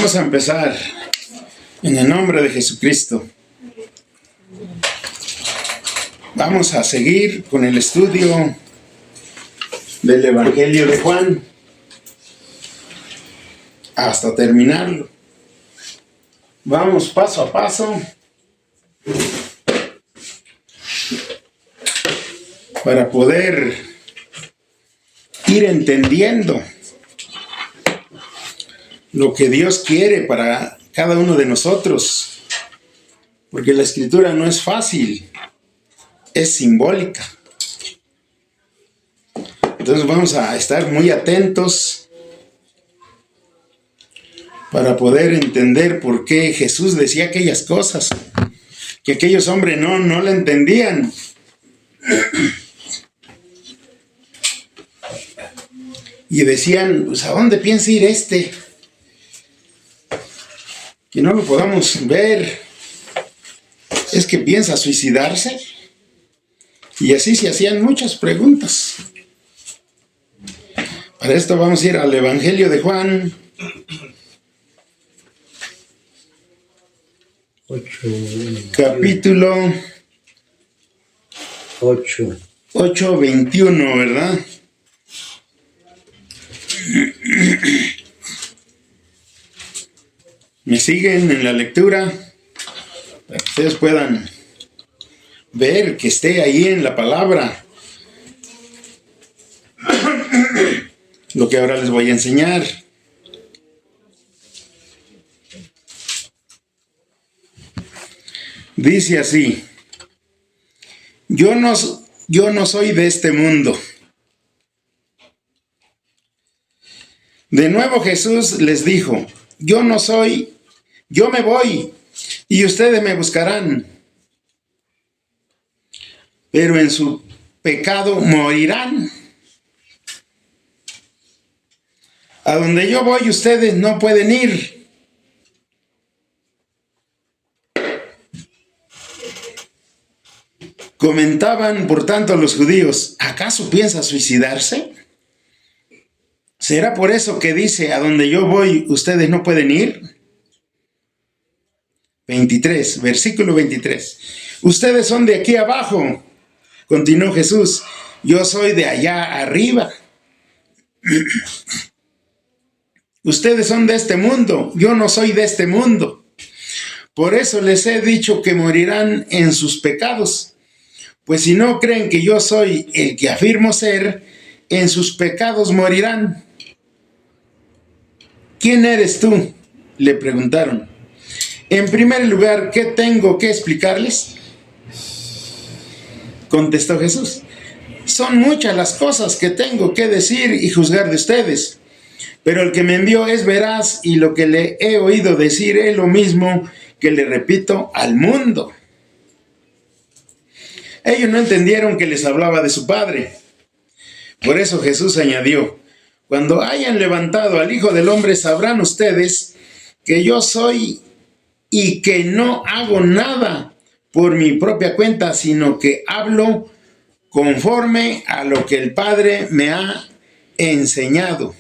Vamos a empezar en el nombre de Jesucristo. Vamos a seguir con el estudio del Evangelio de Juan hasta terminarlo. Vamos paso a paso para poder ir entendiendo lo que Dios quiere para cada uno de nosotros, porque la escritura no es fácil, es simbólica. Entonces vamos a estar muy atentos para poder entender por qué Jesús decía aquellas cosas, que aquellos hombres no la entendían. Y decían, pues, ¿a dónde piensa ir este? Que no lo podamos ver. ¿Es que piensa suicidarse? Y así se hacían muchas preguntas. Para esto vamos a ir al Evangelio de Juan. 8, capítulo 8:21, ¿verdad? ¿Me siguen en la lectura? Para que ustedes puedan ver que esté ahí en la palabra lo que ahora les voy a enseñar. Dice así: yo no soy de este mundo. De nuevo Jesús les dijo: yo me voy y ustedes me buscarán, pero en su pecado morirán. A donde yo voy ustedes no pueden ir. Comentaban por tanto los judíos: ¿acaso piensa suicidarse? ¿Será por eso que dice, a donde yo voy ustedes no pueden ir? 23, versículo 23. Ustedes son de aquí abajo, continuó Jesús, yo soy de allá arriba. Ustedes son de este mundo, yo no soy de este mundo. Por eso les he dicho que morirán en sus pecados. Pues si no creen que yo soy el que afirmo ser, en sus pecados morirán. ¿Quién eres tú?, le preguntaron. En primer lugar, ¿qué tengo que explicarles?, contestó Jesús. Son muchas las cosas que tengo que decir y juzgar de ustedes, pero el que me envió es veraz y lo que le he oído decir es lo mismo que le repito al mundo. Ellos no entendieron que les hablaba de su Padre. Por eso Jesús añadió: cuando hayan levantado al Hijo del Hombre, sabrán ustedes que yo soy y que no hago nada por mi propia cuenta, sino que hablo conforme a lo que el Padre me ha enseñado.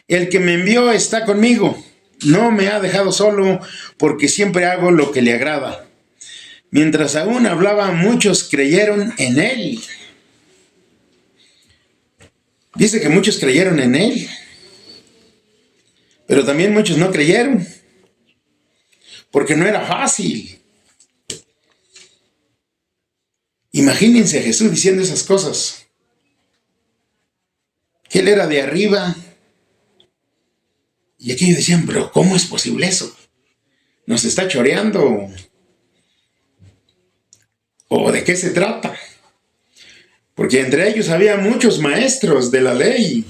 El que me envió está conmigo, no me ha dejado solo, porque siempre hago lo que le agrada. Mientras aún hablaba, muchos creyeron en él. Dice que muchos creyeron en él, pero también muchos no creyeron, porque no era fácil. Imagínense a Jesús diciendo esas cosas, que él era de arriba, y aquellos decían: pero ¿cómo es posible eso? ¿Nos está choreando? ¿O de qué se trata? Porque entre ellos había muchos maestros de la ley,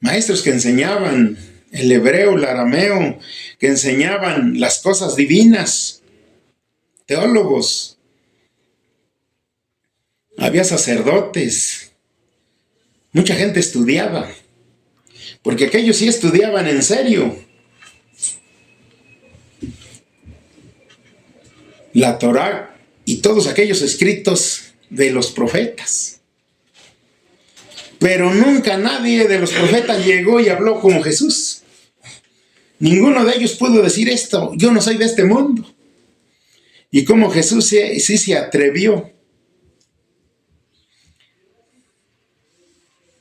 maestros que enseñaban el hebreo, el arameo, que enseñaban las cosas divinas, teólogos, había sacerdotes, mucha gente estudiaba, porque aquellos sí estudiaban en serio. La Torá y todos aquellos escritos de los profetas. Pero nunca nadie de los profetas llegó y habló como Jesús. Ninguno de ellos pudo decir esto, yo no soy de este mundo. Y como Jesús sí se atrevió.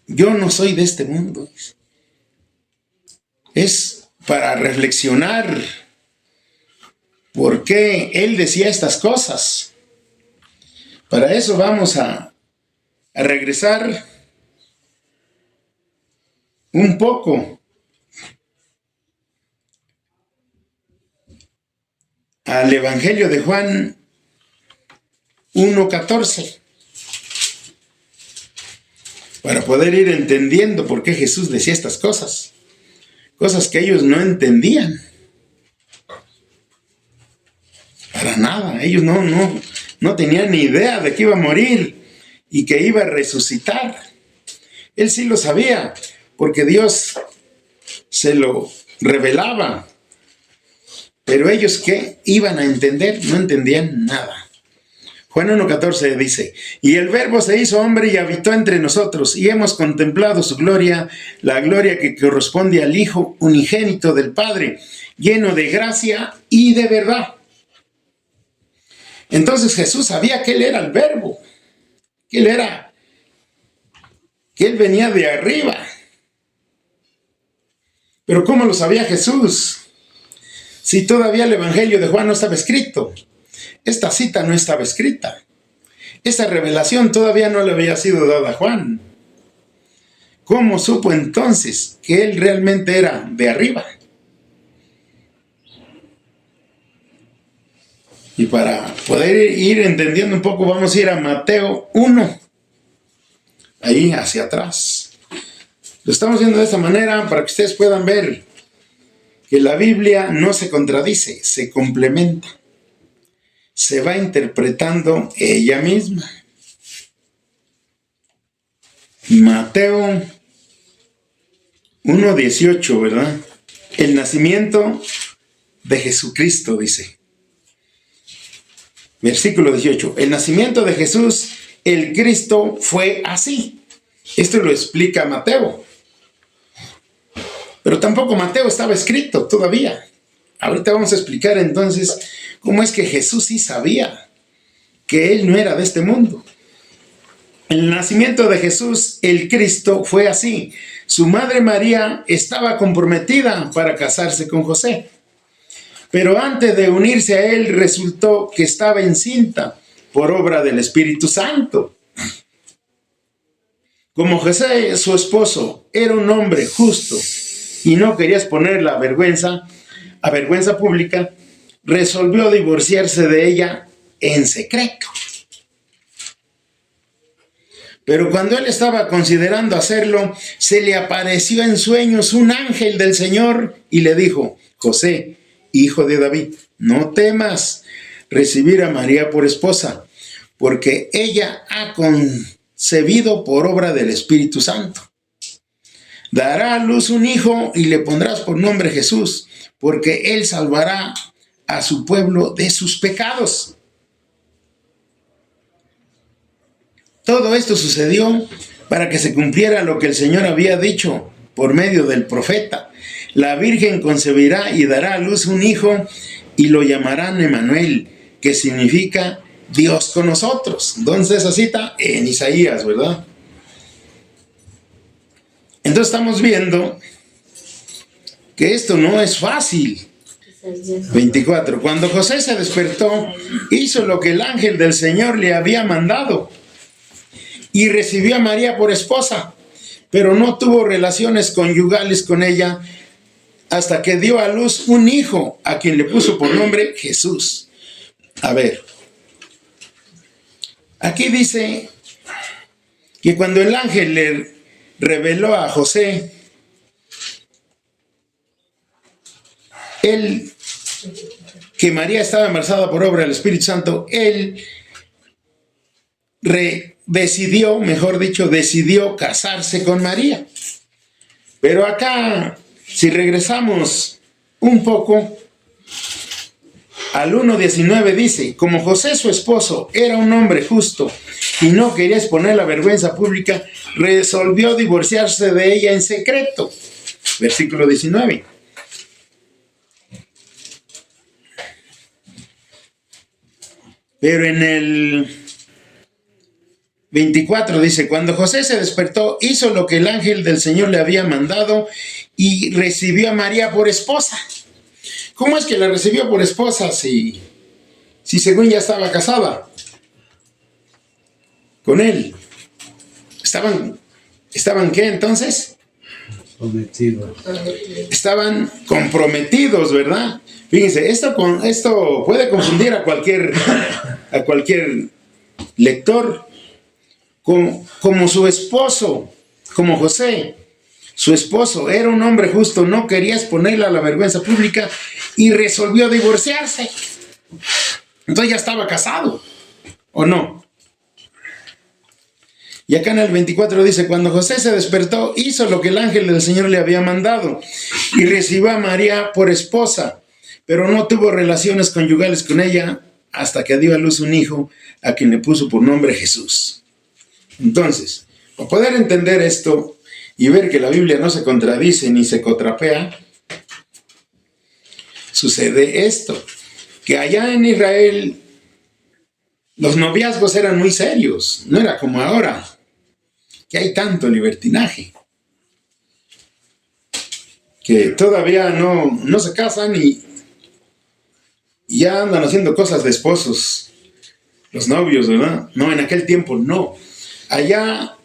Yo no soy de este mundo. Es para reflexionar por qué Él decía estas cosas. Para eso vamos a regresar un poco al Evangelio de Juan 1:14, para poder ir entendiendo por qué Jesús decía estas cosas que ellos no entendían. Para nada, ellos no tenían ni idea de que iba a morir y que iba a resucitar. Él sí lo sabía, porque Dios se lo revelaba. Pero ellos, ¿qué iban a entender? No entendían nada. Juan 1:14 dice, y el Verbo se hizo hombre y habitó entre nosotros, y hemos contemplado su gloria, la gloria que corresponde al Hijo unigénito del Padre, lleno de gracia y de verdad. Entonces Jesús sabía que Él era el Verbo, que Él venía de arriba. Pero ¿cómo lo sabía Jesús? Si todavía el Evangelio de Juan no estaba escrito. Esta cita no estaba escrita. Esta revelación todavía no le había sido dada a Juan. ¿Cómo supo entonces que Él realmente era de arriba? Y para poder ir entendiendo un poco, vamos a ir a Mateo 1. Ahí hacia atrás. Lo estamos viendo de esta manera para que ustedes puedan ver que la Biblia no se contradice, se complementa. Se va interpretando ella misma. Mateo 1:18, ¿verdad? El nacimiento de Jesucristo, dice. Versículo 18. El nacimiento de Jesús, el Cristo, fue así. Esto lo explica Mateo. Pero tampoco Mateo estaba escrito todavía. Ahorita vamos a explicar entonces cómo es que Jesús sí sabía que Él no era de este mundo. El nacimiento de Jesús, el Cristo, fue así. Su madre María estaba comprometida para casarse con José. Pero antes de unirse a él, resultó que estaba encinta por obra del Espíritu Santo. Como José, su esposo, era un hombre justo y no quería exponerla a vergüenza pública, resolvió divorciarse de ella en secreto. Pero cuando él estaba considerando hacerlo, se le apareció en sueños un ángel del Señor y le dijo: José, hijo de David, no temas recibir a María por esposa, porque ella ha concebido por obra del Espíritu Santo. Dará a luz un hijo y le pondrás por nombre Jesús, porque él salvará a su pueblo de sus pecados. Todo esto sucedió para que se cumpliera lo que el Señor había dicho por medio del profeta. La Virgen concebirá y dará a luz un hijo y lo llamarán Emmanuel, que significa Dios con nosotros. Entonces esa cita en Isaías, ¿verdad? Entonces estamos viendo que esto no es fácil. 24. Cuando José se despertó, hizo lo que el ángel del Señor le había mandado y recibió a María por esposa, pero no tuvo relaciones conyugales con ella hasta que dio a luz un hijo, a quien le puso por nombre Jesús. A ver, aquí dice que cuando el ángel le reveló a José, que María estaba embarazada por obra del Espíritu Santo, él decidió casarse con María. Pero acá, si regresamos un poco al 1:19, dice: como José, su esposo, era un hombre justo y no quería exponer la vergüenza pública, resolvió divorciarse de ella en secreto. Versículo 19. Pero en el 24 dice, cuando José se despertó, hizo lo que el ángel del Señor le había mandado y recibió a María por esposa. ¿Cómo es que la recibió por esposa si según ya estaba casada con él? ¿Estaban qué entonces? Comprometidos. Estaban comprometidos, ¿verdad? Fíjense, esto puede confundir a cualquier lector. Como su esposo, como José, su esposo era un hombre justo, no quería exponerla a la vergüenza pública y resolvió divorciarse. Entonces ya estaba casado, ¿o no? Y acá en el 24 dice, cuando José se despertó, hizo lo que el ángel del Señor le había mandado y recibió a María por esposa, pero no tuvo relaciones conyugales con ella hasta que dio a luz un hijo a quien le puso por nombre Jesús. Entonces, para poder entender esto y ver que la Biblia no se contradice ni se cotrapea, sucede esto, que allá en Israel los noviazgos eran muy serios, no era como ahora, que hay tanto libertinaje, que todavía no se casan y ya andan haciendo cosas de esposos, los novios, ¿verdad? No, en aquel tiempo no. Allá,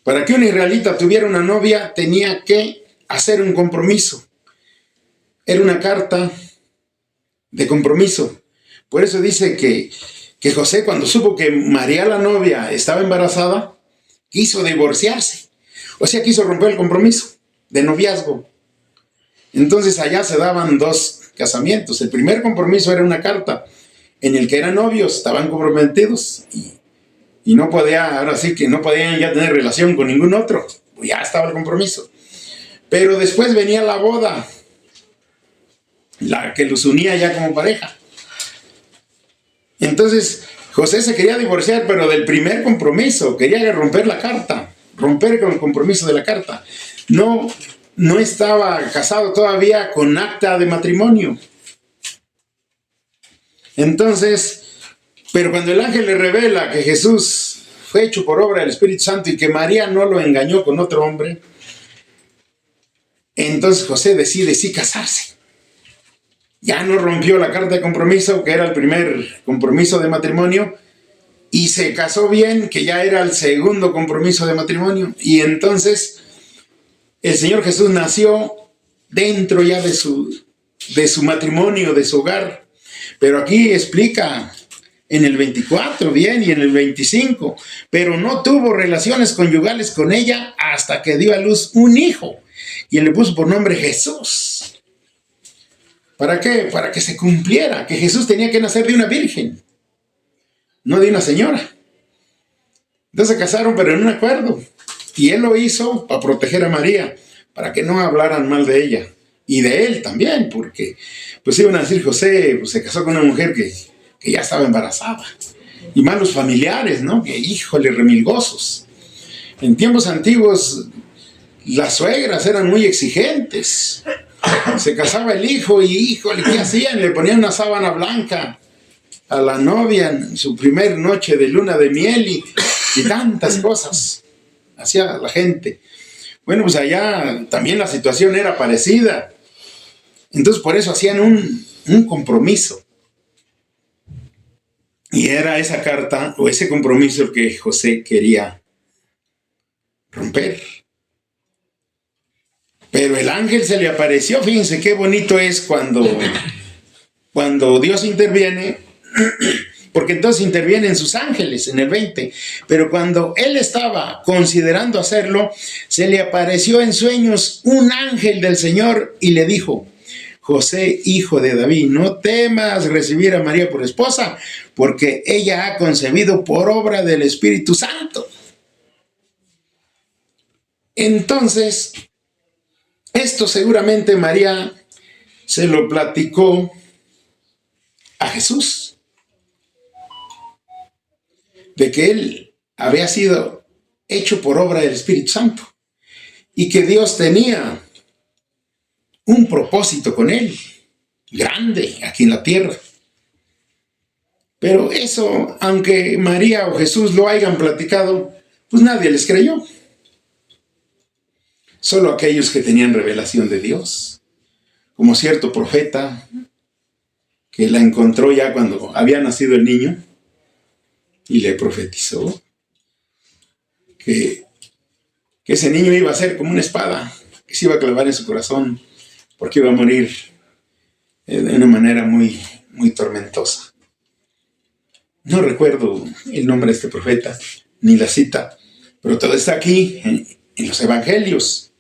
para que un israelita tuviera una novia, tenía que hacer un compromiso. Era una carta de compromiso. Por eso dice que José, cuando supo que María, la novia, estaba embarazada, quiso divorciarse. O sea, quiso romper el compromiso de noviazgo. Entonces allá se daban 2 casamientos. El primer compromiso era una carta en el que eran novios, estaban comprometidos y no podía, ahora sí que no podían ya tener relación con ningún otro, ya estaba el compromiso. Pero después venía la boda, la que los unía ya como pareja. Entonces José se quería divorciar, pero del primer compromiso, quería romper la carta, romper con el compromiso de la carta. No estaba casado todavía con acta de matrimonio. Entonces, pero cuando el ángel le revela que Jesús fue hecho por obra del Espíritu Santo y que María no lo engañó con otro hombre, entonces José decide sí casarse. Ya no rompió la carta de compromiso, que era el primer compromiso de matrimonio, y se casó bien, que ya era el segundo compromiso de matrimonio. Y entonces el Señor Jesús nació dentro ya de su matrimonio, de su hogar. Pero aquí explica en el 24 bien y en el 25, pero no tuvo relaciones conyugales con ella hasta que dio a luz un hijo y él le puso por nombre Jesús. ¿Para qué? Para que se cumpliera que Jesús tenía que nacer de una virgen, no de una señora. Entonces se casaron, pero en un acuerdo, y él lo hizo para proteger a María, para que no hablaran mal de ella y de él también, porque pues iban a decir, José pues, se casó con una mujer que ya estaba embarazada, y más los familiares, ¿no? Que híjole, remilgosos. En tiempos antiguos las suegras eran muy exigentes. Se casaba el hijo y híjole, ¿qué hacían? Le ponían una sábana blanca a la novia en su primer noche de luna de miel y tantas cosas hacía la gente. Bueno, pues allá también la situación era parecida. Entonces por eso hacían un compromiso. Y era esa carta o ese compromiso que José quería romper. Pero el ángel se le apareció. Fíjense qué bonito es cuando Dios interviene, porque entonces intervienen sus ángeles en el 20. Pero cuando él estaba considerando hacerlo, se le apareció en sueños un ángel del Señor y le dijo: José, hijo de David, no temas recibir a María por esposa, porque ella ha concebido por obra del Espíritu Santo. Entonces, esto seguramente María se lo platicó a Jesús, de que él había sido hecho por obra del Espíritu Santo y que Dios tenía un propósito con él, grande, aquí en la tierra. Pero eso, aunque María o Jesús lo hayan platicado, pues nadie les creyó. Solo aquellos que tenían revelación de Dios, como cierto profeta que la encontró ya cuando había nacido el niño y le profetizó que ese niño iba a ser como una espada que se iba a clavar en su corazón porque iba a morir de una manera muy, muy tormentosa. No recuerdo el nombre de este profeta, ni la cita, pero todo está aquí en los evangelios.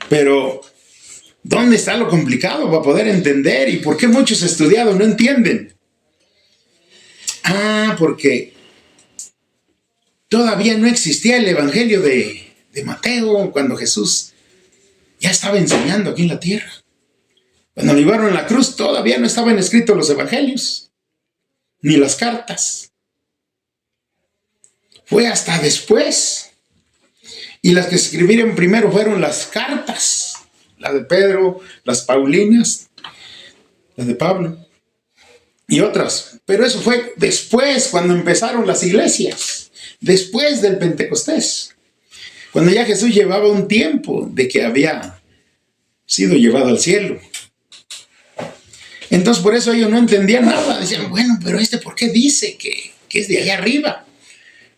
Pero, ¿dónde está lo complicado para poder entender? ¿Y por qué muchos estudiados no entienden? Porque todavía no existía el evangelio de Mateo cuando Jesús ya estaba enseñando aquí en la tierra. Cuando lo llevaron a la cruz todavía no estaban escritos los evangelios, ni las cartas. Fue hasta después. Y las que se escribieron primero fueron las cartas. La de Pedro, las Paulinas, las de Pablo y otras. Pero eso fue después, cuando empezaron las iglesias. Después del Pentecostés. Cuando ya Jesús llevaba un tiempo de que había sido llevado al cielo. Entonces por eso ellos no entendían nada. Decían, bueno, pero ¿por qué dice que es de allá arriba?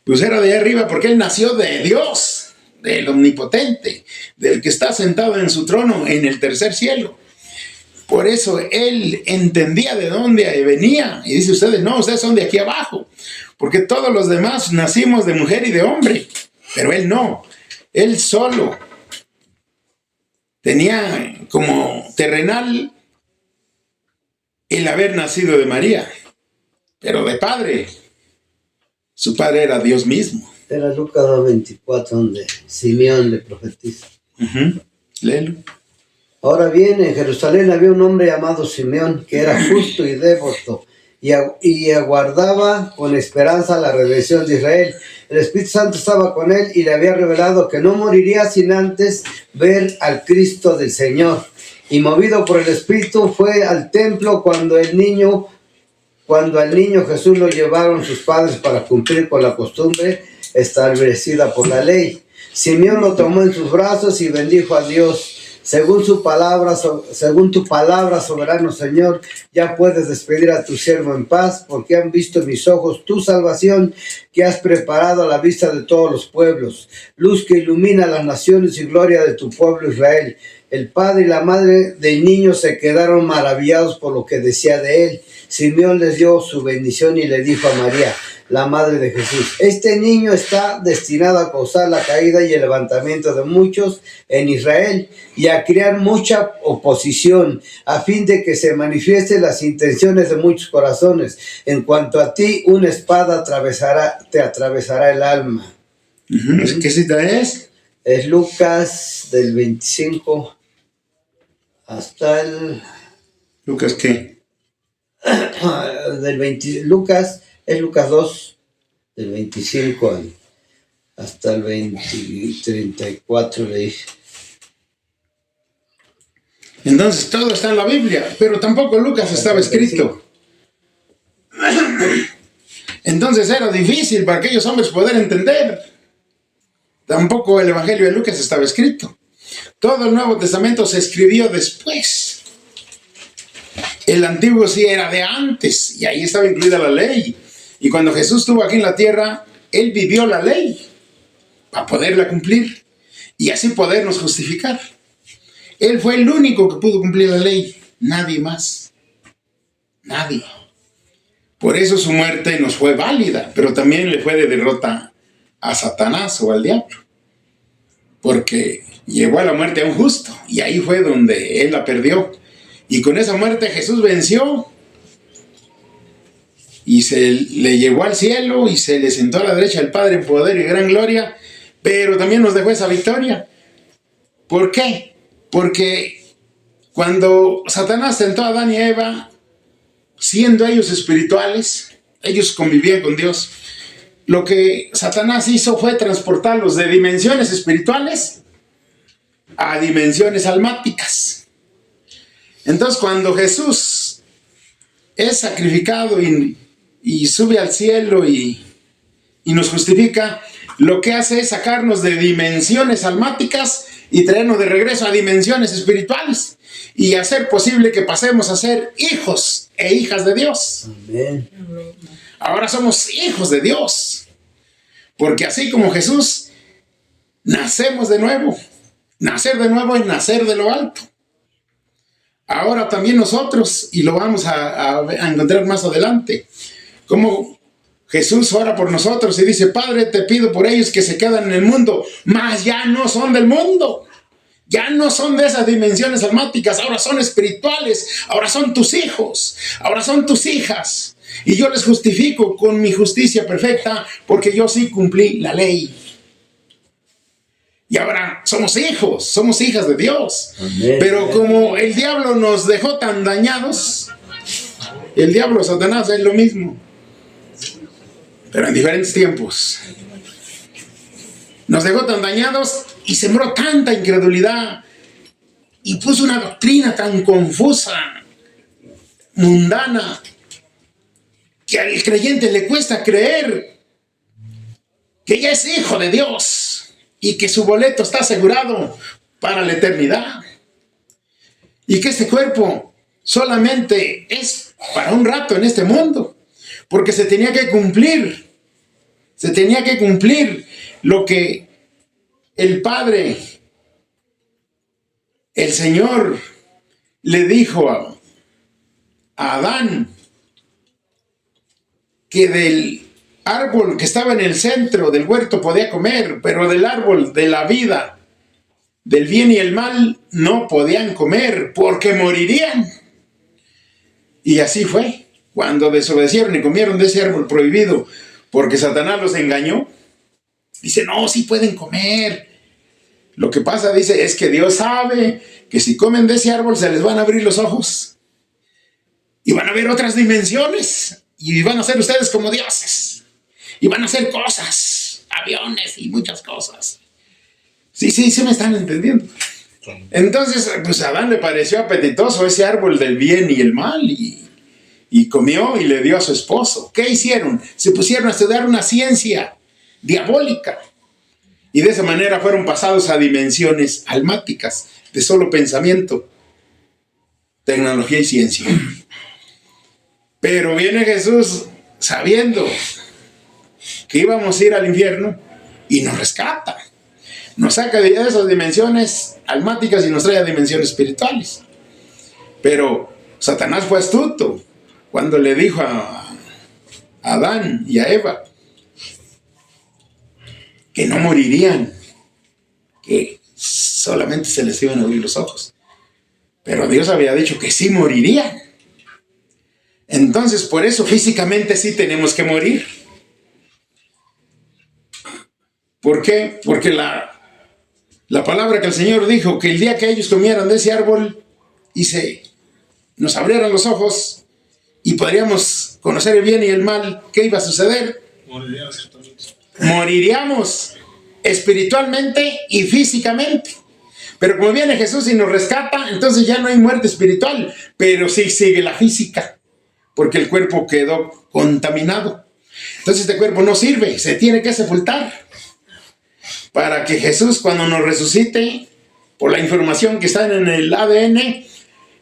Pues era de allá arriba porque él nació de Dios, del omnipotente, del que está sentado en su trono en el tercer cielo. Por eso él entendía de dónde venía. Y dice, ustedes son de aquí abajo. Porque todos los demás nacimos de mujer y de hombre. Pero él no. Él solo tenía como terrenal el haber nacido de María, pero de padre. Su padre era Dios mismo. Era Lucas 2:24, donde Simeón le profetiza. Léelo. Ahora bien, en Jerusalén había un hombre llamado Simeón, que era justo y devoto, y aguardaba con esperanza la redención de Israel. El Espíritu Santo estaba con él y le había revelado que no moriría sin antes ver al Cristo del Señor. Y movido por el Espíritu fue al templo cuando al niño Jesús lo llevaron sus padres para cumplir con la costumbre establecida por la ley. Simeón lo tomó en sus brazos y bendijo a Dios. Según tu palabra, soberano Señor, ya puedes despedir a tu siervo en paz, porque han visto mis ojos tu salvación, que has preparado a la vista de todos los pueblos, luz que ilumina las naciones y gloria de tu pueblo Israel. El padre y la madre del niño se quedaron maravillados por lo que decía de él. Simeón les dio su bendición y le dijo a María, la madre de Jesús, este niño está destinado a causar la caída y el levantamiento de muchos en Israel y a crear mucha oposición, a fin de que se manifiesten las intenciones de muchos corazones. En cuanto a ti, una espada te atravesará el alma. ¿Qué cita es? Es Lucas del 25 hasta el... ¿Lucas qué? Lucas 2, del 25 hasta el 34 le dije. Entonces todo está en la Biblia, pero tampoco Lucas estaba escrito. Entonces era difícil para aquellos hombres poder entender. Tampoco el Evangelio de Lucas estaba escrito. Todo el Nuevo Testamento se escribió después. El Antiguo sí era de antes, y ahí estaba incluida la ley. Y cuando Jesús estuvo aquí en la tierra, Él vivió la ley para poderla cumplir y así podernos justificar. Él fue el único que pudo cumplir la ley, nadie más. Nadie. Por eso su muerte nos fue válida, pero también le fue de derrota a Satanás o al diablo. Porque llevó a la muerte a un justo, y ahí fue donde Él la perdió. Y con esa muerte Jesús venció y se le llevó al cielo y se le sentó a la derecha del Padre en poder y gran gloria, pero también nos dejó esa victoria. ¿Por qué? Porque cuando Satanás tentó a Adán y a Eva, siendo ellos espirituales, ellos convivían con Dios, lo que Satanás hizo fue transportarlos de dimensiones espirituales a dimensiones almáticas. Entonces, cuando Jesús es sacrificado y sube al cielo y nos justifica, lo que hace es sacarnos de dimensiones almáticas y traernos de regreso a dimensiones espirituales y hacer posible que pasemos a ser hijos e hijas de Dios. Amén. Ahora somos hijos de Dios, porque así como Jesús, nacemos de nuevo. Nacer de nuevo es nacer de lo alto. Ahora también nosotros, y lo vamos a encontrar más adelante, como Jesús ora por nosotros y dice: Padre, te pido por ellos que se quedan en el mundo, mas ya no son del mundo. Ya no son de esas dimensiones almáticas, ahora son espirituales, ahora son tus hijos, ahora son tus hijas. Y yo les justifico con mi justicia perfecta, porque yo sí cumplí la ley. Y ahora somos hijos, somos hijas de Dios. Amén. Pero como el diablo nos dejó tan dañados, el diablo, Satanás, es lo mismo, pero en diferentes tiempos. Nos dejó tan dañados y sembró tanta incredulidad y puso una doctrina tan confusa, mundana, que al creyente le cuesta creer que ya es hijo de Dios y que su boleto está asegurado para la eternidad. Y que este cuerpo solamente es para un rato en este mundo, porque se tenía que cumplir lo que el Padre, el Señor, le dijo a Adán, que del árbol que estaba en el centro del huerto podía comer, pero del árbol de la vida, del bien y el mal, no podían comer porque morirían. Y así fue. Cuando desobedecieron y comieron de ese árbol prohibido, porque Satanás los engañó, dice: no, sí pueden comer. Lo que pasa, dice, es que Dios sabe que si comen de ese árbol se les van a abrir los ojos y van a ver otras dimensiones y van a ser ustedes como dioses y van a hacer cosas, aviones y muchas cosas. Sí, me están entendiendo. Entonces, pues a Adán le pareció apetitoso ese árbol del bien y el mal y comió y le dio a su esposo. ¿Qué hicieron? Se pusieron a estudiar una ciencia diabólica. Y de esa manera fueron pasados a dimensiones almáticas, de solo pensamiento, tecnología y ciencia. Pero viene Jesús sabiendo que íbamos a ir al infierno y nos rescata. Nos saca de esas dimensiones almáticas y nos trae a dimensiones espirituales. Pero Satanás fue astuto cuando le dijo a Adán y a Eva que no morirían, que solamente se les iban a abrir los ojos. Pero Dios había dicho que sí morirían. Entonces, por eso físicamente sí tenemos que morir. ¿Por qué? Porque la palabra que el Señor dijo, que el día que ellos comieran de ese árbol y nos abrieran los ojos y podríamos conocer el bien y el mal, ¿qué iba a suceder? Moriríamos espiritualmente y físicamente. Pero como viene Jesús y nos rescata, entonces ya no hay muerte espiritual, pero sí sigue la física, porque el cuerpo quedó contaminado. Entonces este cuerpo no sirve, se tiene que sepultar para que Jesús, cuando nos resucite, por la información que está en el ADN,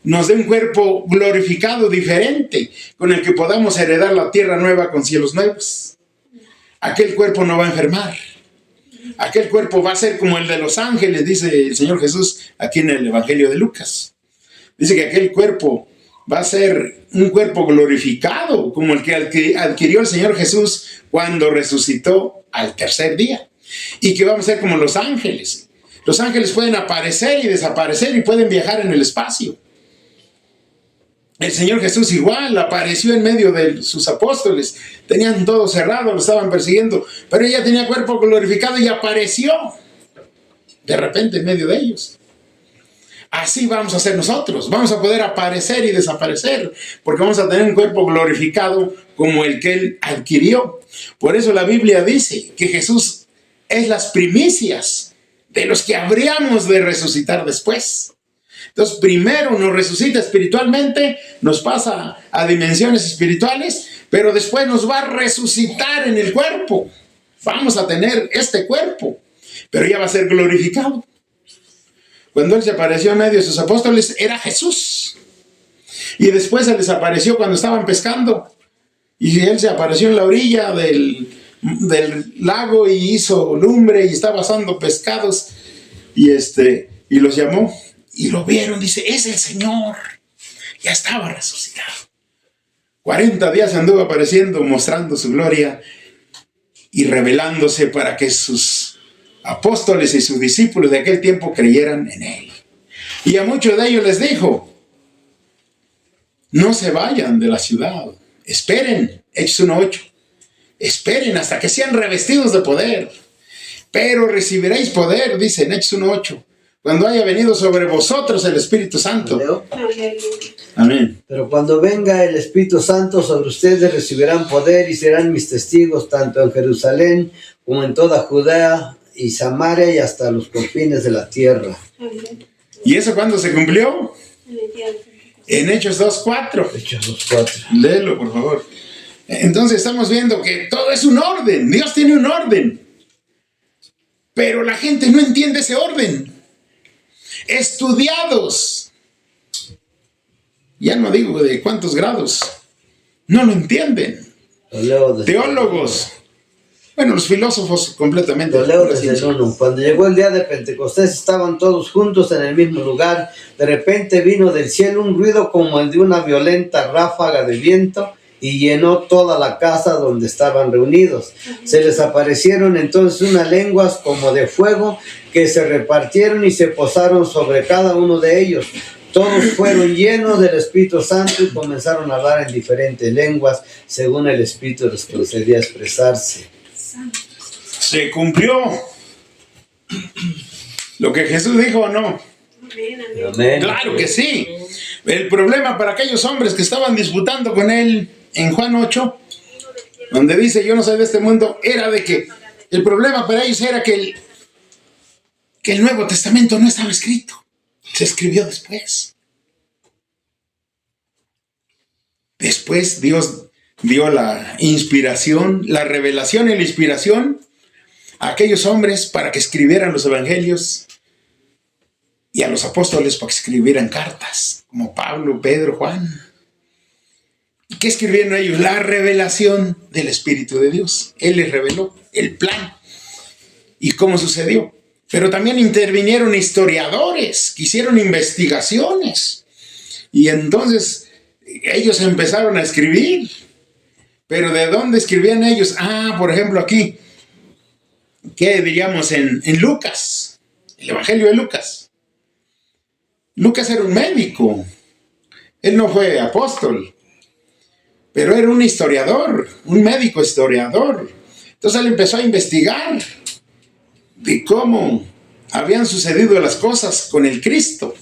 nos dé un cuerpo glorificado diferente, con el que podamos heredar la tierra nueva con cielos nuevos. Aquel cuerpo no va a enfermar. Aquel cuerpo va a ser como el de los ángeles, dice el Señor Jesús aquí en el Evangelio de Lucas. Dice que aquel cuerpo va a ser un cuerpo glorificado, como el que adquirió el Señor Jesús cuando resucitó al tercer día. Y que vamos a ser como los ángeles. Los ángeles pueden aparecer y desaparecer y pueden viajar en el espacio. El Señor Jesús igual apareció en medio de sus apóstoles. Tenían todo cerrado, lo estaban persiguiendo, pero ella tenía cuerpo glorificado y apareció de repente en medio de ellos. Así vamos a ser nosotros. Vamos a poder aparecer y desaparecer, porque vamos a tener un cuerpo glorificado como el que Él adquirió. Por eso la Biblia dice que Jesús es las primicias de los que habríamos de resucitar después. Entonces, primero nos resucita espiritualmente, nos pasa a dimensiones espirituales, pero después nos va a resucitar en el cuerpo. Vamos a tener este cuerpo, pero ya va a ser glorificado. Cuando Él se apareció en medio de sus apóstoles, era Jesús. Y después se les apareció cuando estaban pescando. Y Él se apareció en la orilla del lago y hizo lumbre y estaba asando pescados. Y los llamó y lo vieron. Dice, es el Señor. Ya estaba resucitado. 40 días anduvo apareciendo, mostrando su gloria y revelándose para que sus apóstoles y sus discípulos de aquel tiempo creyeran en Él. Y a muchos de ellos les dijo, no se vayan de la ciudad, esperen, Hechos 1:8, esperen hasta que sean revestidos de poder, pero recibiréis poder, dice en Hechos 1:8, cuando haya venido sobre vosotros el Espíritu Santo. Amén. Pero cuando venga el Espíritu Santo sobre ustedes recibirán poder y serán mis testigos tanto en Jerusalén como en toda Judea y Samaria y hasta los confines de la tierra. ¿Y eso cuándo se cumplió? En Hechos 2:4. Hechos 2:4. Léelo, por favor. Entonces estamos viendo que todo es un orden. Dios tiene un orden. Pero la gente no entiende ese orden. Estudiados. Ya no digo de cuántos grados. No lo entienden. Teólogos. Bueno, los filósofos completamente. Lo leo desde el 1. Cuando llegó el día de Pentecostés, estaban todos juntos en el mismo lugar. De repente vino del cielo un ruido como el de una violenta ráfaga de viento y llenó toda la casa donde estaban reunidos. Se les aparecieron entonces unas lenguas como de fuego que se repartieron y se posaron sobre cada uno de ellos. Todos fueron llenos del Espíritu Santo y comenzaron a hablar en diferentes lenguas según el Espíritu les concedía expresarse. Se cumplió lo que Jesús dijo, ¿o no? Amén. Claro que sí. El problema para aquellos hombres que estaban disputando con Él en Juan 8, donde dice, yo no soy de este mundo, era de que el problema para ellos era que el Nuevo Testamento no estaba escrito. Se escribió después. Después Dios dio la inspiración, la revelación y la inspiración a aquellos hombres para que escribieran los evangelios y a los apóstoles para que escribieran cartas, como Pablo, Pedro, Juan. ¿Y qué escribieron ellos? La revelación del Espíritu de Dios. Él les reveló el plan y cómo sucedió. Pero también intervinieron historiadores que hicieron investigaciones y entonces ellos empezaron a escribir. Pero ¿de dónde escribían ellos? Por ejemplo aquí, ¿qué diríamos en Lucas? El Evangelio de Lucas. Lucas era un médico. Él no fue apóstol, pero era un historiador, un médico historiador. Entonces él empezó a investigar de cómo habían sucedido las cosas con el Cristo.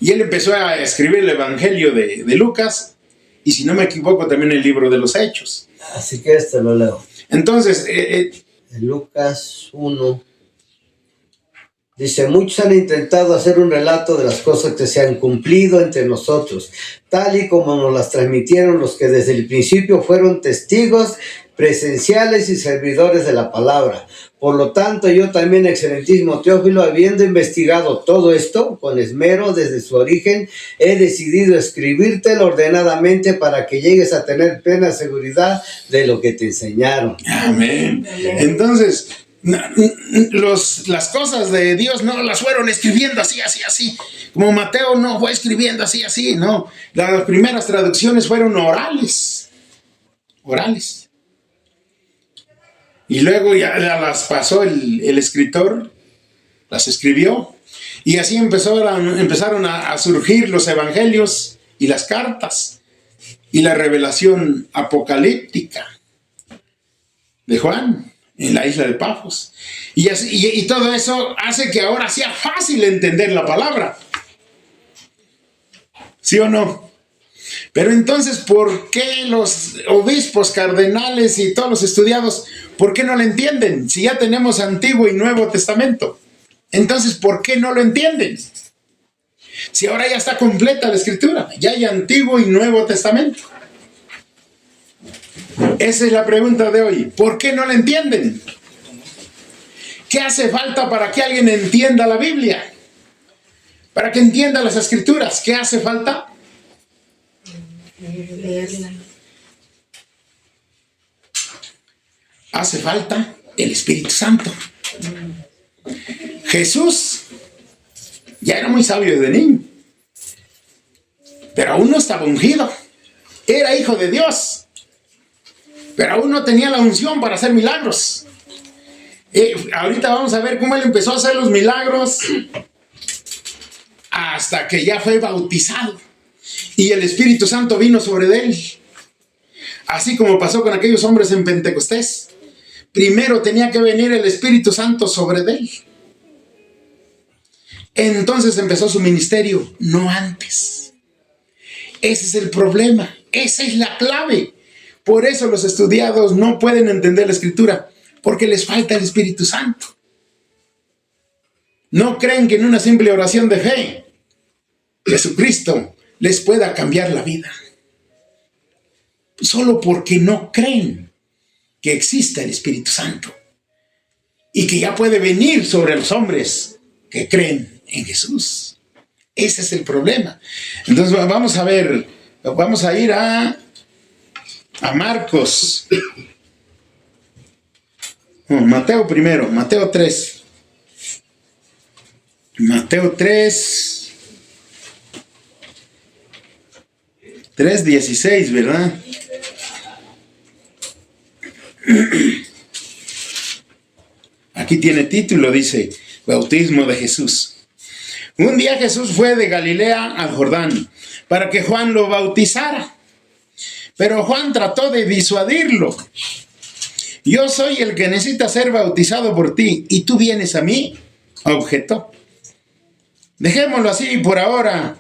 Y él empezó a escribir el Evangelio de Lucas, y si no me equivoco también el libro de los Hechos. Así que lo leo. Entonces, en Lucas 1, dice, muchos han intentado hacer un relato de las cosas que se han cumplido entre nosotros, tal y como nos las transmitieron los que desde el principio fueron testigos presenciales y servidores de la palabra. Por lo tanto, yo también, excelentísimo Teófilo, habiendo investigado todo esto con esmero desde su origen, he decidido escribírtelo ordenadamente para que llegues a tener plena seguridad de lo que te enseñaron. Amén. Entonces, las cosas de Dios no las fueron escribiendo así. Como Mateo no fue escribiendo así, no. Las primeras traducciones fueron orales. Y luego ya las pasó el escritor, las escribió. Y así empezaron a surgir los evangelios y las cartas y la revelación apocalíptica de Juan en la isla de Pafos. Y todo eso hace que ahora sea fácil entender la palabra. ¿Sí o no? Pero entonces, ¿por qué los obispos, cardenales y todos los estudiados, por qué no lo entienden? Si ya tenemos Antiguo y Nuevo Testamento. Entonces, ¿por qué no lo entienden? Si ahora ya está completa la Escritura, ya hay Antiguo y Nuevo Testamento. Esa es la pregunta de hoy. ¿Por qué no la entienden? ¿Qué hace falta para que alguien entienda la Biblia? Para que entienda las Escrituras. ¿Qué hace falta? Leerla. Hace falta el Espíritu Santo. Jesús ya era muy sabio desde niño, pero aún no estaba ungido. Era hijo de Dios, pero aún no tenía la unción para hacer milagros. Ahorita vamos a ver cómo él empezó a hacer los milagros hasta que ya fue bautizado y el Espíritu Santo vino sobre él. Así como pasó con aquellos hombres en Pentecostés. Primero tenía que venir el Espíritu Santo sobre él. Entonces empezó su ministerio, no antes. Ese es el problema, esa es la clave. Por eso los estudiados no pueden entender la Escritura, porque les falta el Espíritu Santo. No creen que en una simple oración de fe, Jesucristo les pueda cambiar la vida. Solo porque no creen que exista el Espíritu Santo y que ya puede venir sobre los hombres que creen en Jesús. Ese es el problema. Entonces vamos a ver, vamos a ir a Marcos. Mateo primero, Mateo 3. Mateo 3, 3:16, ¿verdad? Aquí tiene título, dice, bautismo de Jesús. Un día Jesús fue de Galilea al Jordán para que Juan lo bautizara. Pero Juan trató de disuadirlo. Yo soy el que necesita ser bautizado por ti, ¿y tú vienes a mí?, objetó. Dejémoslo así por ahora,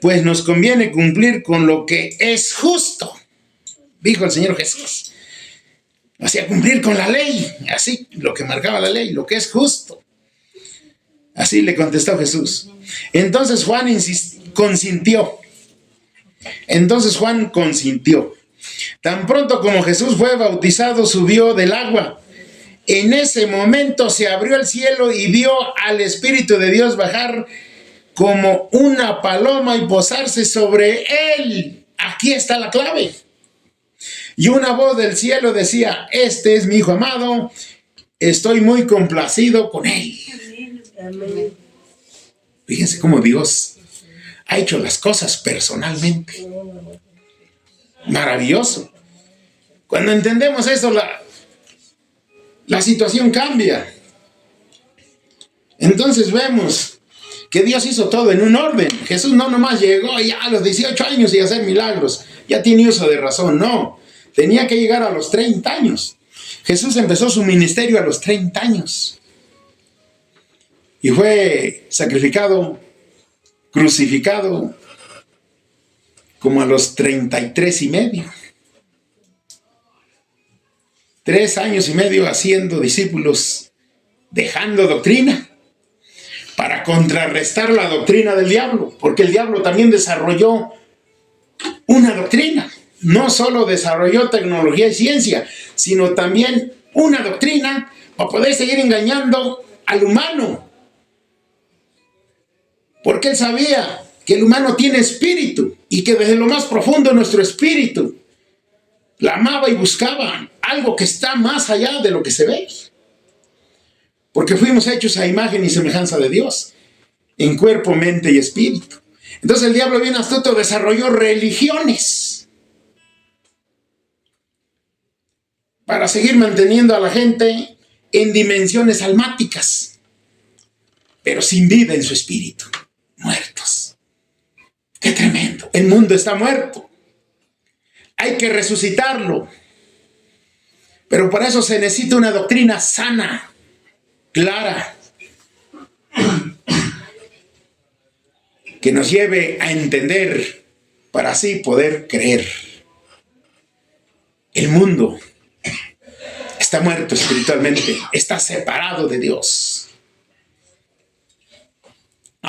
pues nos conviene cumplir con lo que es justo, dijo el Señor Jesús. O sea, cumplir con la ley, así, lo que marcaba la ley, lo que es justo. Así le contestó Jesús. Entonces Juan consintió. Tan pronto como Jesús fue bautizado, subió del agua. En ese momento se abrió el cielo y vio al Espíritu de Dios bajar como una paloma y posarse sobre él. Aquí está la clave. Y una voz del cielo decía: este es mi Hijo amado, estoy muy complacido con él. Amén. Fíjense cómo Dios ha hecho las cosas personalmente. Maravilloso. Cuando entendemos eso, la situación cambia. Entonces vemos que Dios hizo todo en un orden. Jesús no nomás llegó ya a los 18 años y hacer milagros. Ya tiene uso de razón. No. Tenía que llegar a los 30 años. Jesús empezó su ministerio a los 30 años. Y fue sacrificado, crucificado, como a los 33 y medio. 3 años y medio haciendo discípulos, dejando doctrina, para contrarrestar la doctrina del diablo, porque el diablo también desarrolló una doctrina. No solo desarrolló tecnología y ciencia, sino también una doctrina para poder seguir engañando al humano. Porque él sabía que el humano tiene espíritu y que desde lo más profundo de nuestro espíritu la amaba y buscaba algo que está más allá de lo que se ve. Porque fuimos hechos a imagen y semejanza de Dios, en cuerpo, mente y espíritu. Entonces el diablo, bien astuto, desarrolló religiones para seguir manteniendo a la gente en dimensiones almáticas, pero sin vida en su espíritu, muertos. ¡Qué tremendo! El mundo está muerto. Hay que resucitarlo. Pero para eso se necesita una doctrina sana, clara, que nos lleve a entender para así poder creer. El mundo está muerto espiritualmente, está separado de Dios.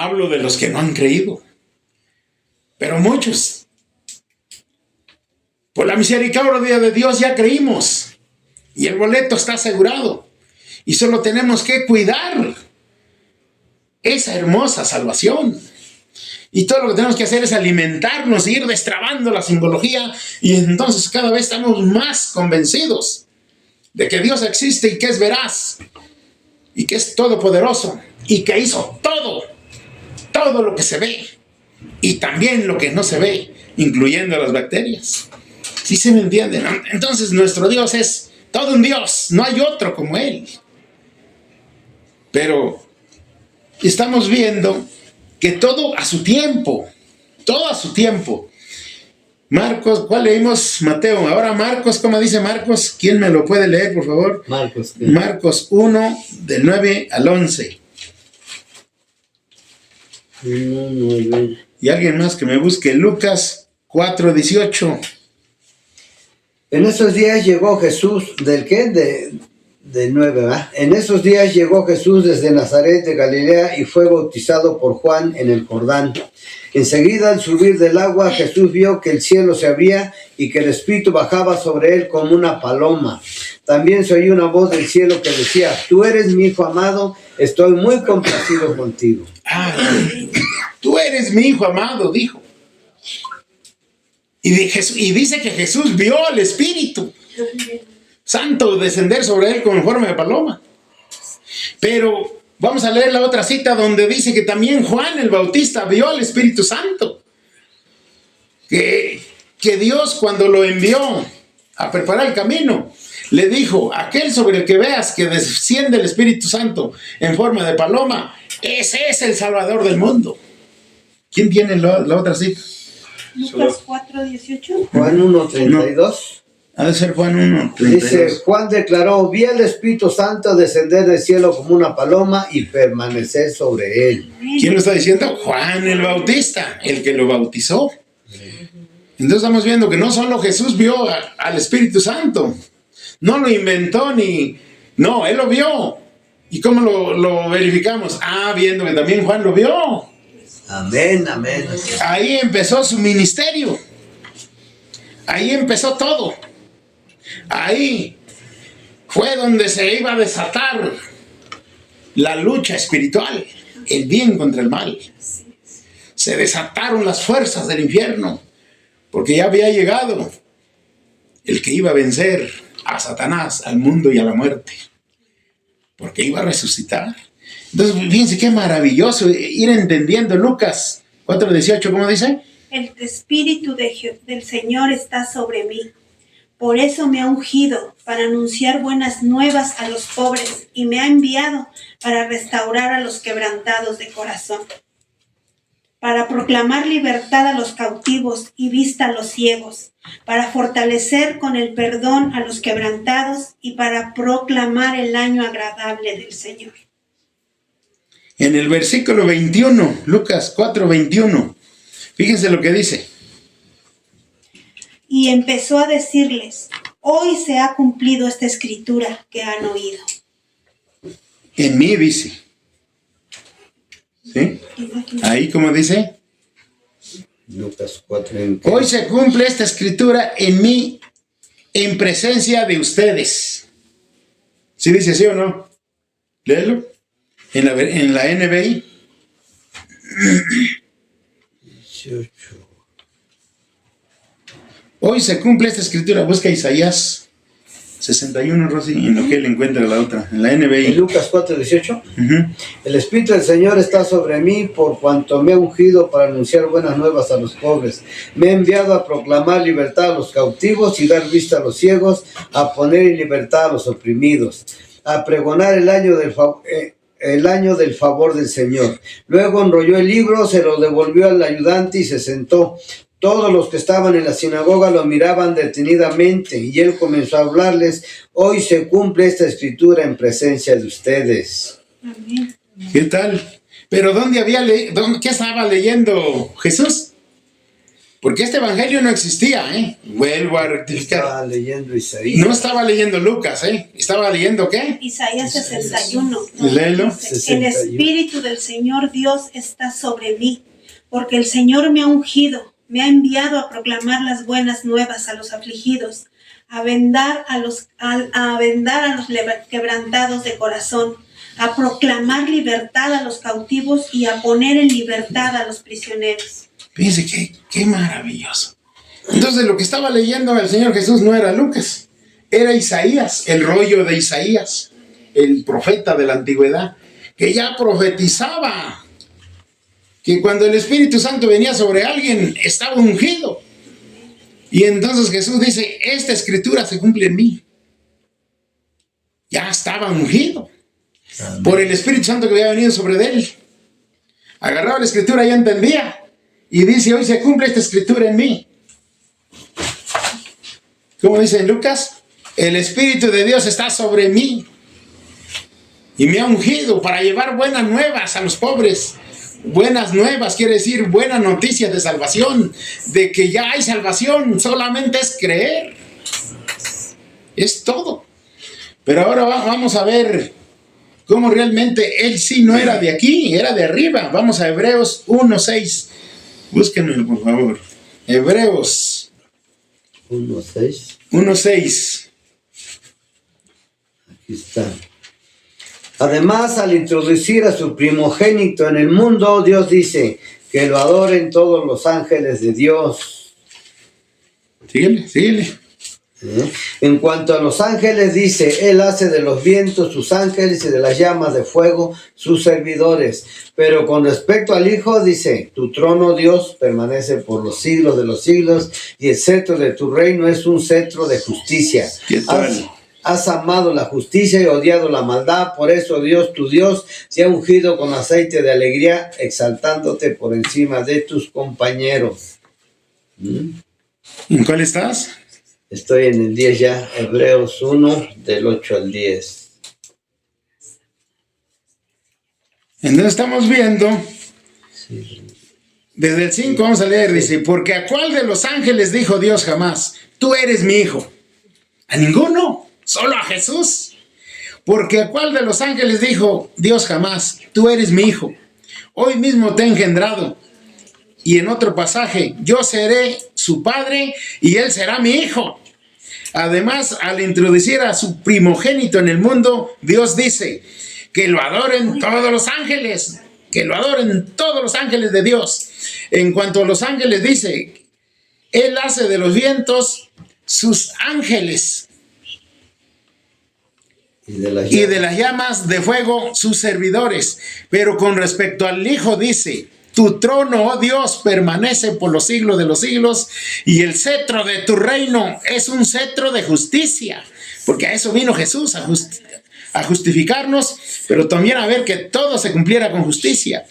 Hablo de los que no han creído. Pero muchos, por la misericordia de Dios, ya creímos. Y el boleto está asegurado. Y solo tenemos que cuidar esa hermosa salvación. Y todo lo que tenemos que hacer es alimentarnos e ir destrabando la simbología. Y entonces cada vez estamos más convencidos de que Dios existe y que es veraz. Y que es todopoderoso. Y que hizo todo lo que se ve. Y también lo que no se ve, incluyendo las bacterias. ¿Sí se me entiende, no? Entonces nuestro Dios es todo un Dios. No hay otro como Él. Pero estamos viendo que todo a su tiempo. Todo a su tiempo. Marcos, ¿cuál leímos? Mateo. Ahora Marcos, ¿cómo dice Marcos? ¿Quién me lo puede leer, por favor? Marcos. ¿Qué? Marcos 1, del 9 al 11. 1, 9. Y alguien más que me busque. Lucas 4, 18. En esos días llegó Jesús, ¿del qué? De 9, ¿verdad? En esos días llegó Jesús desde Nazaret de Galilea y fue bautizado por Juan en el Jordán. Enseguida, al subir del agua, Jesús vio que el cielo se abría y que el Espíritu bajaba sobre él como una paloma. También se oyó una voz del cielo que decía: tú eres mi hijo amado, estoy muy complacido contigo. Tú eres mi hijo amado, dijo. Y dice que Jesús vio al Espíritu Santo descender sobre él con forma de paloma. Pero vamos a leer la otra cita donde dice que también Juan el Bautista vio al Espíritu Santo. Que Dios, cuando lo envió a preparar el camino, le dijo: aquel sobre el que veas que desciende el Espíritu Santo en forma de paloma, ese es el Salvador del mundo. ¿Quién tiene la otra cita? Lucas 4, 18. Juan 1:32. Ha de ser Juan 1, Dice: 32. Juan declaró: vi al Espíritu Santo descender del cielo como una paloma y permanecer sobre él. ¿Quién lo está diciendo? Juan el Bautista, el que lo bautizó. Entonces estamos viendo que no solo Jesús vio al Espíritu Santo, no lo inventó no, él lo vio. ¿Y cómo lo verificamos? Viendo que también Juan lo vio. Amén, amén. Ahí empezó su ministerio. Ahí empezó todo. Ahí fue donde se iba a desatar la lucha espiritual, el bien contra el mal. Se desataron las fuerzas del infierno, porque ya había llegado el que iba a vencer a Satanás, al mundo y a la muerte, porque iba a resucitar. Entonces, fíjense qué maravilloso ir entendiendo. Lucas 4:18, ¿cómo dice? El Espíritu del Señor está sobre mí. Por eso me ha ungido para anunciar buenas nuevas a los pobres y me ha enviado para restaurar a los quebrantados de corazón, para proclamar libertad a los cautivos y vista a los ciegos, para fortalecer con el perdón a los quebrantados y para proclamar el año agradable del Señor. En el versículo 21, Lucas 4:21, fíjense lo que dice. Y empezó a decirles: hoy se ha cumplido esta escritura que han oído. En mí dice. ¿Sí? Ahí como dice. Lucas 4. Hoy se cumple esta escritura en mí, en presencia de ustedes. ¿Sí dice sí o no? Léelo. En la NBI. 18. Hoy se cumple esta escritura. Busca Isaías 61, Rosy, en lo que él encuentra la otra, en la En NBI. Lucas 4:18. Uh-huh. El Espíritu del Señor está sobre mí por cuanto me ha ungido para anunciar buenas nuevas a los pobres. Me ha enviado a proclamar libertad a los cautivos y dar vista a los ciegos, a poner en libertad a los oprimidos, a pregonar el año del favor del Señor. Luego enrolló el libro, se lo devolvió al ayudante y se sentó. Todos los que estaban en la sinagoga lo miraban detenidamente y él comenzó a hablarles: hoy se cumple esta escritura en presencia de ustedes. Amén. ¿Qué tal? Pero ¿dónde qué estaba leyendo Jesús? Porque este evangelio no existía, ¿eh? Vuelvo a rectificar. Estaba leyendo Isaías. No estaba leyendo Lucas, ¿eh? ¿Estaba leyendo qué? Isaías 61. Léelo. Dice, el 61. Espíritu del Señor Dios está sobre mí, porque el Señor me ha ungido, me ha enviado a proclamar las buenas nuevas a los afligidos, a vendar a los quebrantados de corazón, a proclamar libertad a los cautivos y a poner en libertad a los prisioneros. Fíjense qué maravilloso. Entonces lo que estaba leyendo el Señor Jesús no era Lucas, era Isaías, el rollo de Isaías, el profeta de la antigüedad, que ya profetizaba que cuando el Espíritu Santo venía sobre alguien estaba ungido. Y entonces Jesús dice, esta escritura se cumple en mí. Ya estaba ungido por el Espíritu Santo que había venido sobre él. Agarraba la escritura y ya entendía. Y dice, hoy se cumple esta escritura en mí. ¿Cómo dice en Lucas? El Espíritu de Dios está sobre mí. Y me ha ungido para llevar buenas nuevas a los pobres. Buenas nuevas quiere decir buenas noticias de salvación. De que ya hay salvación. Solamente es creer. Es todo. Pero ahora vamos a ver cómo realmente él sí no era de aquí, era de arriba. Vamos a Hebreos 1:6. Búsquenlo, por favor. Hebreos 1:6. 1:6. Aquí está. Además, al introducir a su primogénito en el mundo, Dios dice que lo adoren todos los ángeles de Dios. Síguele. En cuanto a los ángeles, dice, Él hace de los vientos sus ángeles y de las llamas de fuego sus servidores. Pero con respecto al Hijo, dice, tu trono, Dios, permanece por los siglos de los siglos, y el cetro de tu reino es un cetro de justicia. ¿Qué tal? Has amado la justicia y odiado la maldad, por eso Dios, tu Dios, te ha ungido con aceite de alegría, exaltándote por encima de tus compañeros. ¿En cuál estás? Estoy en el 10 ya, Hebreos 1, del 8 al 10. Entonces estamos viendo, desde el 5 vamos a leer, dice, porque a cuál de los ángeles dijo Dios jamás, tú eres mi hijo. A ninguno, solo a Jesús. Porque a cuál de los ángeles dijo Dios jamás, tú eres mi hijo. Hoy mismo te he engendrado. Y en otro pasaje, yo seré su padre y él será mi hijo. Además, al introducir a su primogénito en el mundo, Dios dice que lo adoren todos los ángeles, que lo adoren todos los ángeles de Dios. En cuanto a los ángeles, dice, Él hace de los vientos sus ángeles y de las llamas de fuego sus servidores. Pero con respecto al Hijo, dice, tu trono, oh Dios, permanece por los siglos de los siglos, y el cetro de tu reino es un cetro de justicia, porque a eso vino Jesús, a justificarnos, pero también a ver que todo se cumpliera con justicia.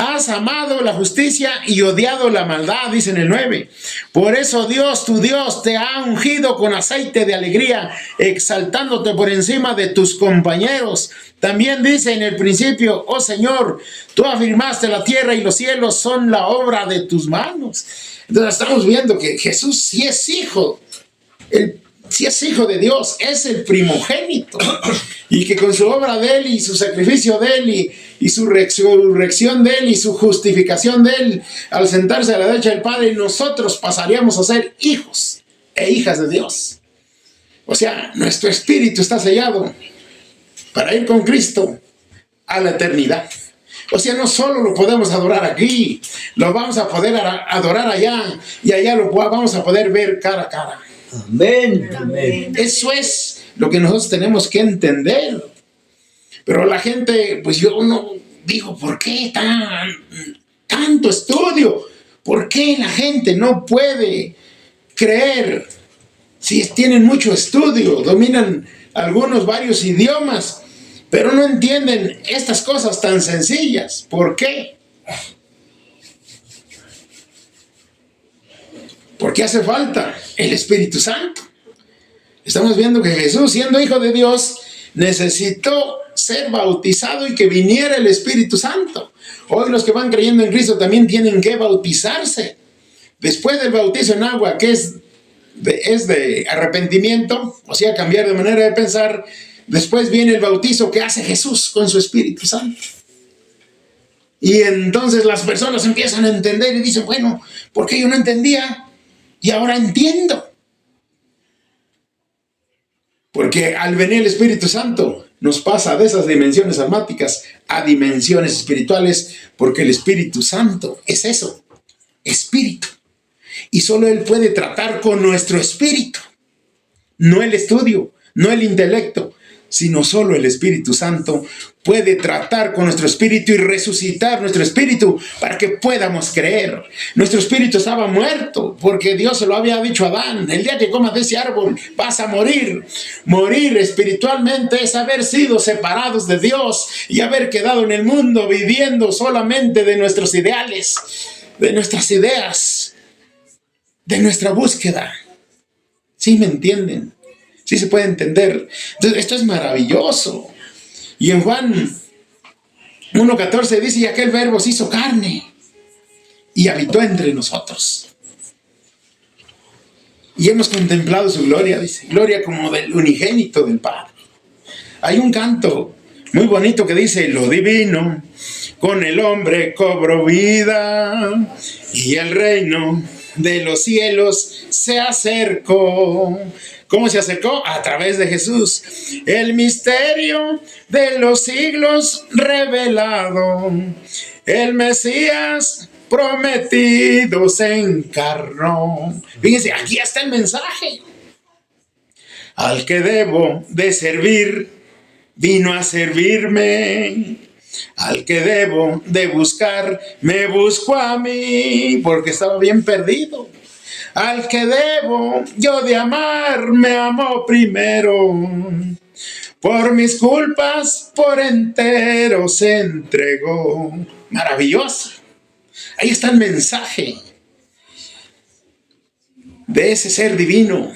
Has amado la justicia y odiado la maldad, dice en el 9. Por eso Dios, tu Dios, te ha ungido con aceite de alegría, exaltándote por encima de tus compañeros. También dice en el principio, oh Señor, tú afirmaste la tierra y los cielos son la obra de tus manos. Entonces estamos viendo que Jesús sí es hijo. Si es hijo de Dios, es el primogénito, y que con su obra de Él y su sacrificio de Él y su resurrección de Él y su justificación de Él, al sentarse a la derecha del Padre, nosotros pasaríamos a ser hijos e hijas de Dios. O sea, nuestro espíritu está sellado para ir con Cristo a la eternidad. O sea, no solo lo podemos adorar aquí, lo vamos a poder adorar allá, y allá lo vamos a poder ver cara a cara. Amén. Amén. Eso es lo que nosotros tenemos que entender. Pero la gente, pues yo no digo, ¿por qué tanto estudio? ¿Por qué la gente no puede creer? Si tienen mucho estudio, dominan algunos varios idiomas, pero no entienden estas cosas tan sencillas. ¿Por qué? Porque hace falta el Espíritu Santo. Estamos viendo que Jesús, siendo hijo de Dios, necesitó ser bautizado y que viniera el Espíritu Santo. Hoy los que van creyendo en Cristo también tienen que bautizarse Después del bautizo en agua, que es de arrepentimiento, o sea, cambiar de manera de pensar, después viene el bautizo que hace Jesús con su Espíritu Santo. Y entonces las personas empiezan a entender y dicen, bueno, ¿por qué yo no entendía? Y ahora entiendo. Porque al venir el Espíritu Santo nos pasa de esas dimensiones almáticas a dimensiones espirituales, porque el Espíritu Santo es eso, espíritu. Y solo Él puede tratar con nuestro espíritu, no el estudio, no el intelecto, sino solo el Espíritu Santo puede tratar con nuestro espíritu y resucitar nuestro espíritu para que podamos creer. Nuestro espíritu estaba muerto porque Dios se lo había dicho a Adán: el día que comas de ese árbol vas a morir. Morir espiritualmente es haber sido separados de Dios y haber quedado en el mundo viviendo solamente de nuestros ideales, de nuestras ideas, de nuestra búsqueda. ¿Sí me entienden? Sí se puede entender. Entonces, esto es maravilloso. Y en Juan 1:14 dice: y aquel verbo se hizo carne y habitó entre nosotros. Y hemos contemplado su gloria, dice, gloria como del unigénito del Padre. Hay un canto muy bonito que dice: lo divino con el hombre cobró vida y el reino de los cielos se acercó. ¿Cómo se acercó? A través de Jesús. El misterio de los siglos revelado. El Mesías prometido se encarnó. Fíjense, aquí está el mensaje. Al que debo de servir, vino a servirme. Al que debo de buscar, me busco a mí, porque estaba bien perdido. Al que debo yo de amar, me amó primero. Por mis culpas, por entero se entregó. Maravilloso. Ahí está el mensaje de ese ser divino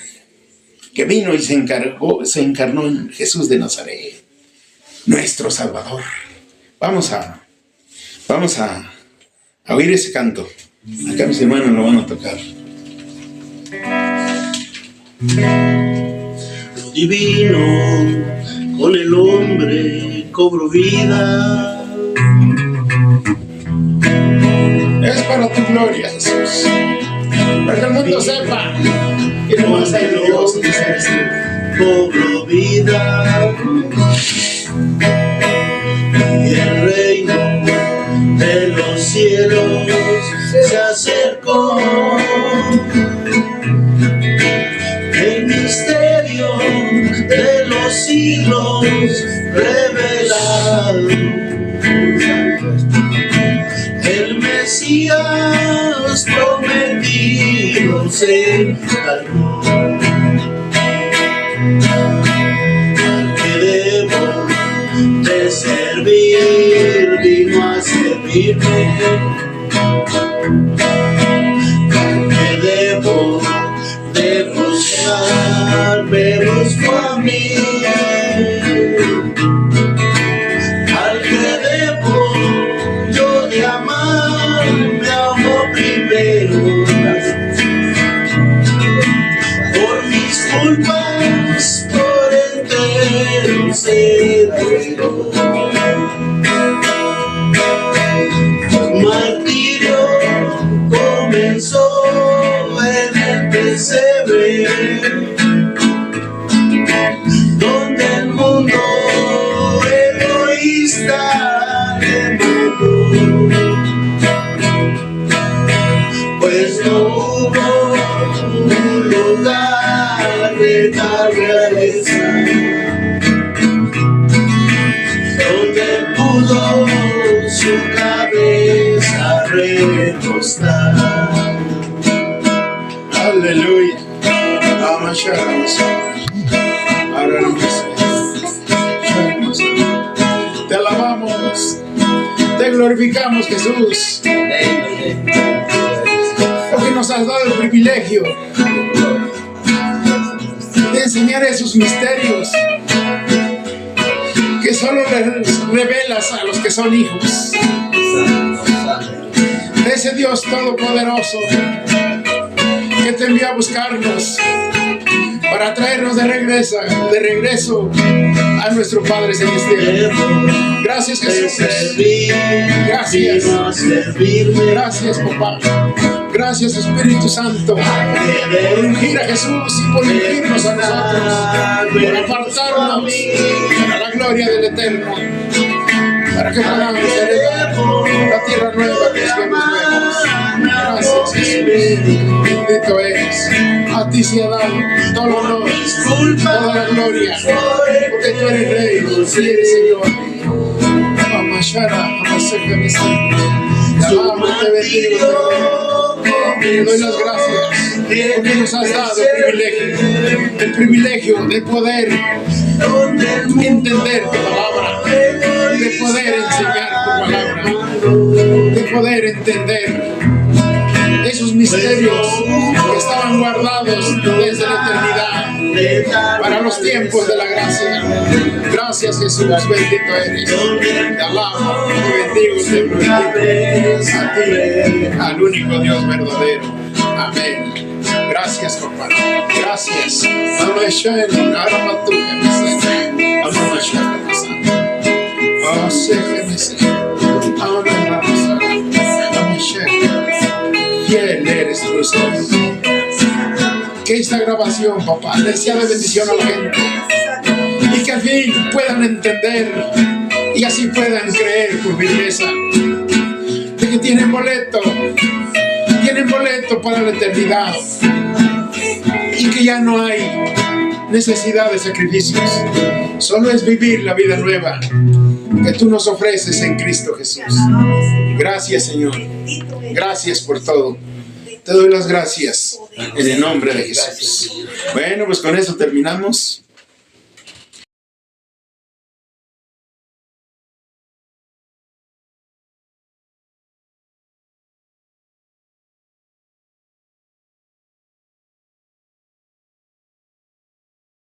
que vino y se encarnó en Jesús de Nazaret, nuestro Salvador. Vamos a oír ese canto. Acá mis hermanos lo van a tocar. Lo divino con el hombre cobró vida. Es para tu gloria, Jesús. Para que el mundo sepa que no vas a ser Dios. Cobró vida. Y el reino de los cielos se acercó. El misterio de los siglos revelado. El Mesías prometido se encarnó. Al que debo de servir, vino a servirme. Al que debo de buscar, me busco a mí. Al que debo yo de amar, me amo primero. Por mis culpas, por entero se entregó. Martirio comenzó en el pesebre, donde el mundo egoísta le mandó, pues no hubo un lugar de tal realeza donde pudo su cabeza recostar. Aleluya. Te alabamos, te glorificamos, Jesús, porque nos has dado el privilegio de enseñar esos misterios que solo les revelas a los que son hijos de ese Dios todopoderoso que te envió a buscarnos para traernos de regreso a nuestro Padre Celestial. Gracias, Jesús. Gracias. Gracias, papá. Gracias, Espíritu Santo, por ungir a Jesús y por ungirnos a nosotros, por apartarnos para la gloria del Eterno, para que podamos heredar la tierra nueva que Dios nos vemos. Gracias, Jesús. Bendito eres. A ti se ha dado todo el honor, toda la gloria, porque tú eres Rey y eres Señor. Amashara, Amaseka, te alabo, te bendigo, te doy las gracias porque nos has dado el privilegio de poder entender tu palabra, de poder enseñar tu palabra, de poder entender esos misterios que estaban guardados desde la eternidad para los tiempos de la gracia. Gracias, Jesús, bendito eres. Te alabo, te bendigo, te glorifico a ti, al único Dios verdadero. Amén. Gracias, papá. Gracias. Fiel eres tú, Señor. Que esta grabación, papá, les sea de bendición a la gente y que al fin puedan entender y así puedan creer con firmeza de que tienen boleto para la eternidad y que ya no hay necesidad de sacrificios, solo es vivir la vida nueva que tú nos ofreces en Cristo Jesús. Gracias, Señor. Gracias por todo. Te doy las gracias en el nombre de Jesús. Bueno, pues con eso terminamos.